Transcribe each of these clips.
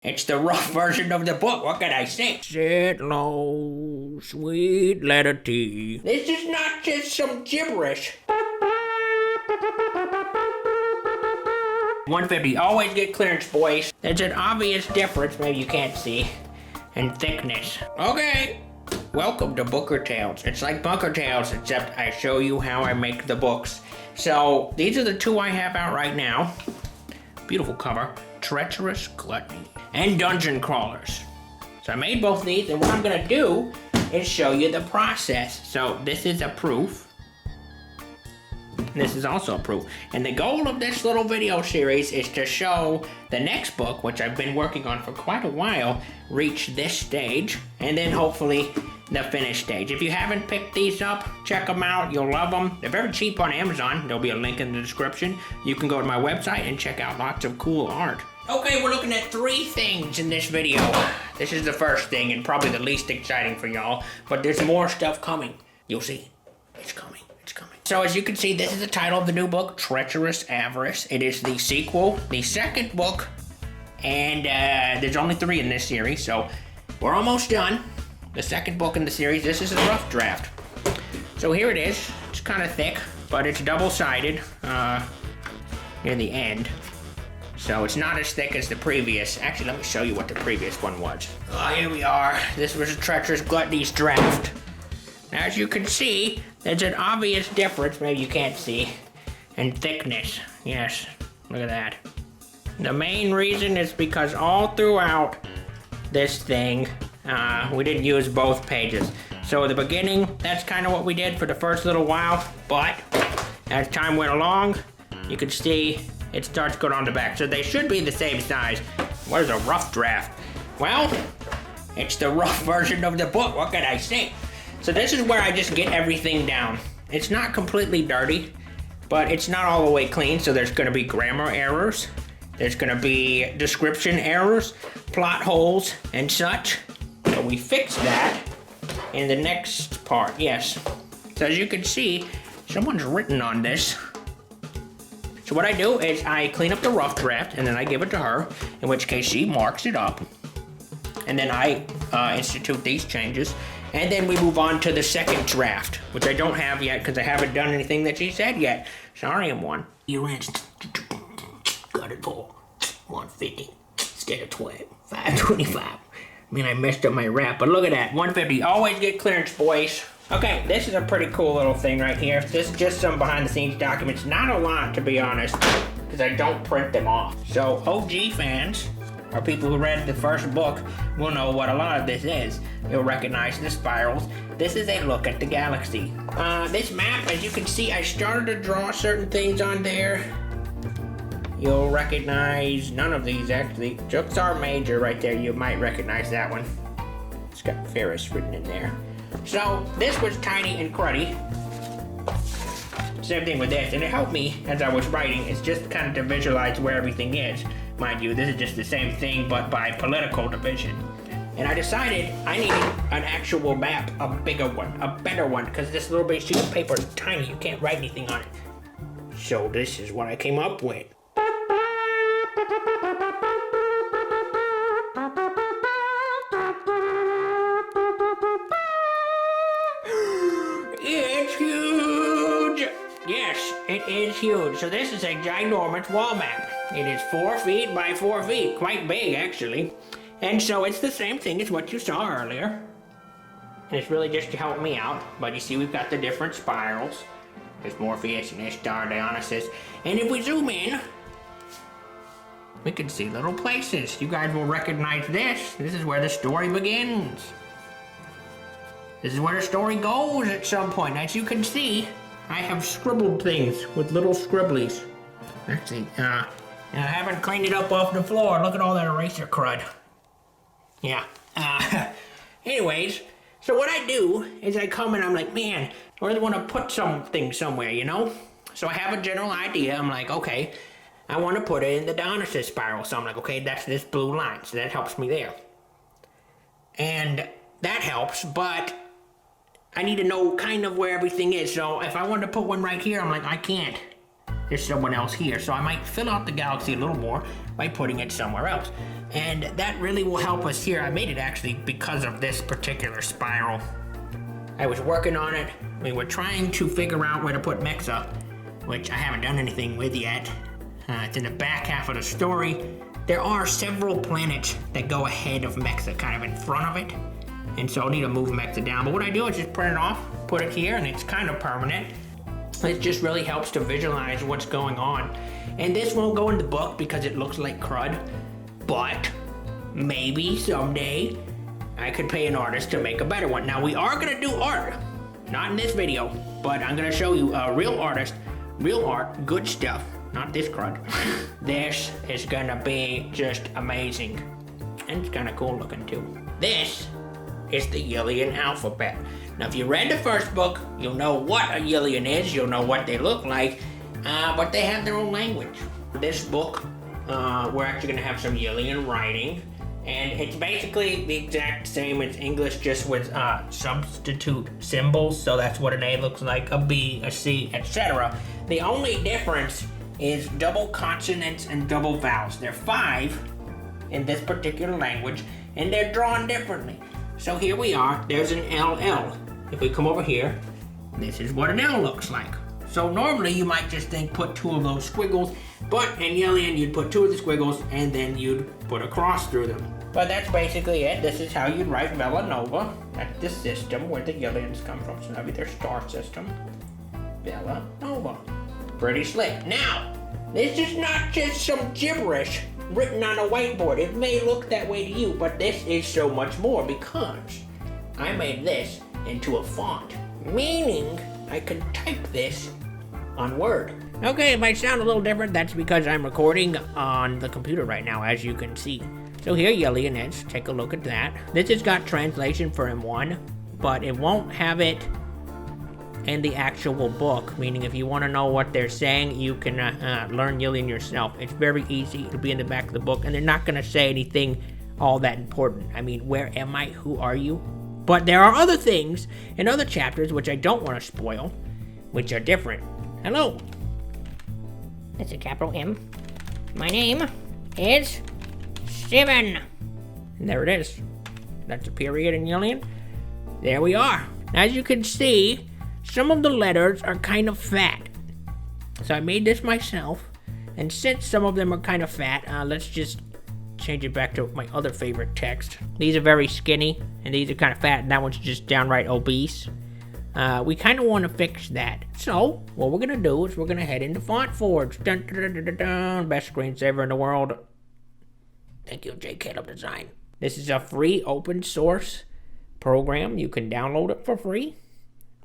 It's the rough version of the book. What can I say? Sit low, sweet letter T. This is not just some gibberish. 150. Always get clearance, boys. There's an obvious difference, maybe you can't see, in thickness. Okay. Welcome to Booker Tales. It's like Bunker Tales, except I show you how I make the books. So, these are the two I have out right now. Beautiful cover. Treacherous Gluttony and Dungeon Crawlers. So I made both these, and what I'm gonna do is show you the process. So this is a proof. This is also a proof. And the goal of this little video series is to show the next book, which I've been working on for quite a while, reach this stage, and then hopefully the finished stage. If you haven't picked these up, check them out. You'll love them. They're very cheap on Amazon. There'll be a link in the description. You can go to my website and check out lots of cool art. Okay, we're looking at 3 things in this video. This is the first thing and probably the least exciting for y'all, but there's more stuff coming. You'll see. It's coming. It's coming. So as you can see, this is the title of the new book, Treacherous Avarice. It is the sequel, the second book, and there's only 3 in this series, so we're almost done. The second book in the series. This is a rough draft. So here it is. It's kind of thick, but it's double-sided near the end. So it's not as thick as the previous. Actually, let me show you what the previous one was. Oh, here we are. This was a Treacherous Gluttony's draft. Now, as you can see, there's an obvious difference, maybe you can't see, in thickness. Yes, look at that. The main reason is because all throughout this thing, we didn't use both pages. So at the beginning, that's kind of what we did for the first little while, but as time went along, you can see it starts going on the back. So they should be the same size. What is a rough draft? Well, it's the rough version of the book. What can I say? So this is where I just get everything down. It's not completely dirty, but it's not all the way clean. So there's gonna be grammar errors. There's gonna be description errors, plot holes, and such. So we fix that in the next part, yes. So as you can see, someone's written on this. So what I do is I clean up the rough draft and then I give it to her, in which case she marks it up. And then I institute these changes. And then we move on to the second draft, which I don't have yet because I haven't done anything that she said yet. Sorry, M1. You ran got it for 150 instead of 525. I mean, I messed up my rap, but look at that. 150. Always get clearance, boys. Okay, this is a pretty cool little thing right here. This is just some behind the scenes documents. Not a lot, to be honest, because I don't print them off. So OG fans, or people who read the first book, will know what a lot of this is. You'll recognize the spirals. This is a look at the galaxy. This map, as you can see, I started to draw certain things on there. You'll recognize none of these, actually. Juxar Major right there, you might recognize that one. It's got Ferris written in there. So, this was tiny and cruddy. Same thing with this, and it helped me as I was writing. It's just kind of to visualize where everything is. Mind you, this is just the same thing, but by political division. And I decided I needed an actual map, a bigger one, a better one, because this little bit sheet of paper is tiny. You can't write anything on it. So this is what I came up with. It's huge! Yes, it is huge. So this is a ginormous wall map. It is 4 feet by 4 feet. Quite big, actually. And so it's the same thing as what you saw earlier. And it's really just to help me out. But you see we've got the different spirals. There's Morpheus and Ishtar, Dionysus. And if we zoom in, we can see little places. You guys will recognize this. This is where the story begins. This is where the story goes at some point. As you can see, I have scribbled things with little scribblies. Let's see. And I haven't cleaned it up off the floor. Look at all that eraser crud. Yeah. Anyways, so what I do is I come and I'm like, man, I really want to put something somewhere, you know? So I have a general idea. I'm like, okay, I want to put it in the Dionysus spiral. So I'm like, okay, that's this blue line. So that helps me there. And that helps, but I need to know kind of where everything is. So if I wanted to put one right here, I'm like, I can't. there's someone else here. So I might fill out the galaxy a little more by putting it somewhere else. And that really will help us here. I made it actually because of this particular spiral. I was working on it. We were trying to figure out where to put Mexa, which I haven't done anything with yet. It's in the back half of the story. There are several planets that go ahead of Mexa, kind of in front of it. And so I'll need to move Mexa down. But what I do is just print it off, put it here, and it's kind of permanent. It just really helps to visualize what's going on. And this won't go in the book because it looks like crud. But maybe someday I could pay an artist to make a better one. Now we are gonna do art, not in this video, but I'm gonna show you a real artist, real art, good stuff, not this crud. This is gonna be just amazing. And it's kinda cool looking too. This is the Yillian alphabet. Now if you read the first book, you'll know what a Yillian is, you'll know what they look like, but they have their own language. This book, we're actually gonna have some Yillian writing, and it's basically the exact same as English, just with substitute symbols. So that's what an A looks like, a B, a C, etc. The only difference is double consonants and double vowels. There are 5 in this particular language, and they're drawn differently. So here we are, there's an LL. If we come over here, this is what an L looks like. So normally you might just think put 2 of those squiggles, but in Yillian you'd put 2 of the squiggles and then you'd put a cross through them. But that's basically it. This is how you'd write Villanova. That's the system where the Yillians come from. So that'd be their star system. Villanova. Pretty slick. Now, this is not just some gibberish written on a whiteboard. It may look that way to you, but this is so much more because I made this into a font, meaning I can type this on Word. Okay, it might sound a little different. That's because I'm recording on the computer right now, as you can see. So here Yillian is. Take a look at that. This has got translation for M1, but it won't have it in the actual book, meaning if you want to know what they're saying, you can learn Yillian yourself. It's very easy. It'll be in the back of the book, and they're not going to say anything all that important. I mean, where am I? Who are you? But there are other things in other chapters, which I don't want to spoil, which are different. Hello. That's a capital M. My name is Steven. And there it is. That's a period in Yillian. There we are. As you can see, some of the letters are kind of fat. So I made this myself. And since some of them are kind of fat, let's just change it back to my other favorite text. These are very skinny, and these are kind of fat, and that one's just downright obese. We kind of want to fix that. So, what we're going to do is we're going to head into Font Forge. Dun, dun, dun, dun, dun. Best screensaver in the world. Thank you, J. Caleb Design. This is a free open source program. You can download it for free.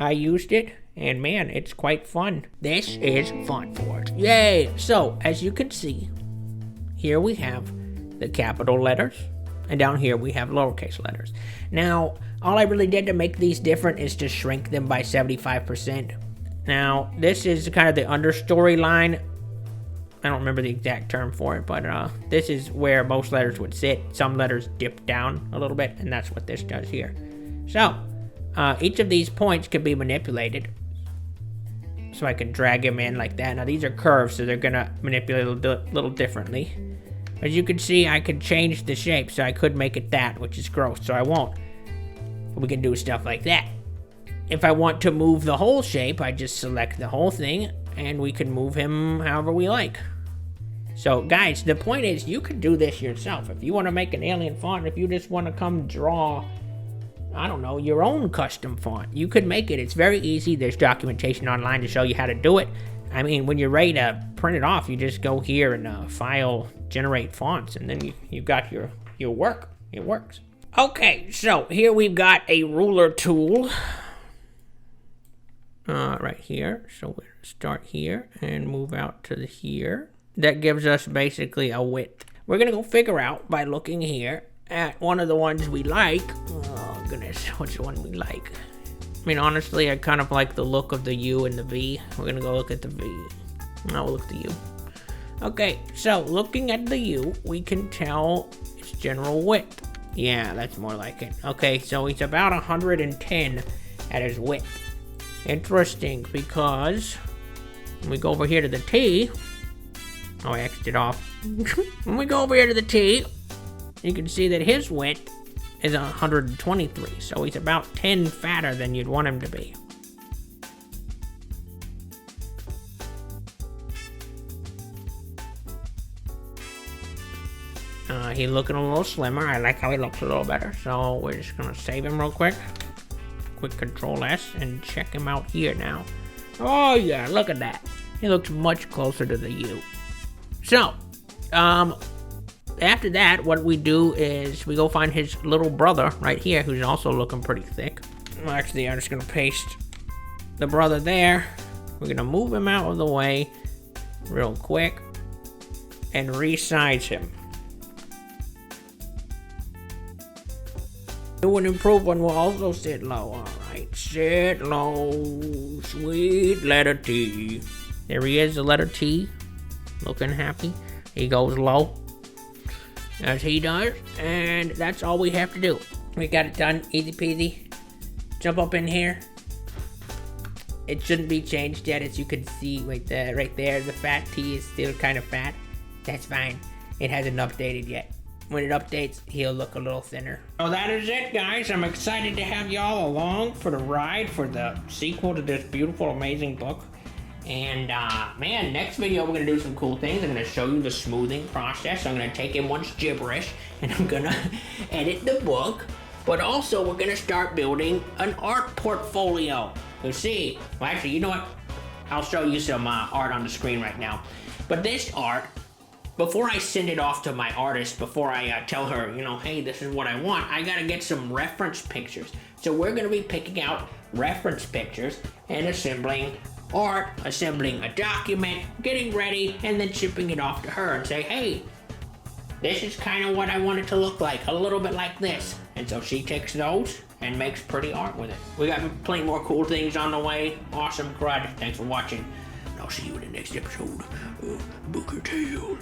I used it, and man, it's quite fun. This is Font Forge. Yay! So, as you can see, here we have the capital letters, and down here we have lowercase letters. Now, all I really did to make these different is to shrink them by 75%. Now, this is kind of the understory line. I don't remember the exact term for it, but this is where most letters would sit. Some letters dip down a little bit, and that's what this does here. So, each of these points can be manipulated. So I can drag them in like that. Now, these are curves, so they're going to manipulate a little differently. As you can see, I could change the shape, so I could make it that, which is gross, so I won't. But we can do stuff like that. If I want to move the whole shape, I just select the whole thing, and we can move him however we like. So, guys, the point is, you can do this yourself. If you want to make an alien font, if you just want to come draw, I don't know, your own custom font, you could make it. It's very easy. There's documentation online to show you how to do it. I mean, when you're ready to print it off, you just go here and file, generate fonts, and then you've got your work. It works. Okay, so here we've got a ruler tool right here. So we'll start here and move out to here. That gives us basically a width. We're gonna go figure out by looking here at one of the ones we like. Oh goodness, what's the one we like? I mean, honestly, I kind of like the look of the U and the V. We're gonna go look at the V. No, we'll look at the U. Okay, so looking at the U, we can tell its general width. Yeah, that's more like it. Okay, so it's about 110 at his width. Interesting, because When we go over here to the T, oh, I X'd it off. When we go over here to the T, you can see that his width is 123, so he's about 10 fatter than you'd want him to be. He's looking a little slimmer. I like how he looks a little better, so we're just gonna save him real quick. Quick Control S and check him out here now. Oh yeah, look at that. He looks much closer to the U. So, after that, what we do is we go find his little brother right here, who's also looking pretty thick. Well, actually, I'm just gonna paste the brother there. We're gonna move him out of the way real quick and resize him. New and improved one will also sit low. Alright, sit low, sweet letter T. There he is, the letter T, looking happy. He goes low, as he does, and that's all we have to do. We got it done, easy peasy. Jump up in here. It shouldn't be changed yet, as you can see right there. The fat T is still kind of fat. That's fine. It hasn't updated yet. When it updates, he'll look a little thinner. So that is it, guys. I'm excited to have y'all along for the ride for the sequel to this beautiful, amazing book. And, man, next video we're gonna do some cool things. I'm gonna show you the smoothing process. I'm gonna take in one's gibberish, and I'm gonna edit the book. But also, we're gonna start building an art portfolio. You see, well, actually, you know what? I'll show you some art on the screen right now. But this art, before I send it off to my artist, before I tell her, you know, hey, this is what I want, I gotta get some reference pictures. So we're gonna be picking out reference pictures and assembling art, assembling a document, getting ready, and then shipping it off to her and say, hey, this is kind of what I want it to look like, a little bit like this. And so she takes those and makes pretty art with it. We got plenty more cool things on the way. Awesome crud. Thanks for watching. I'll see you in the next episode of Booker Tales.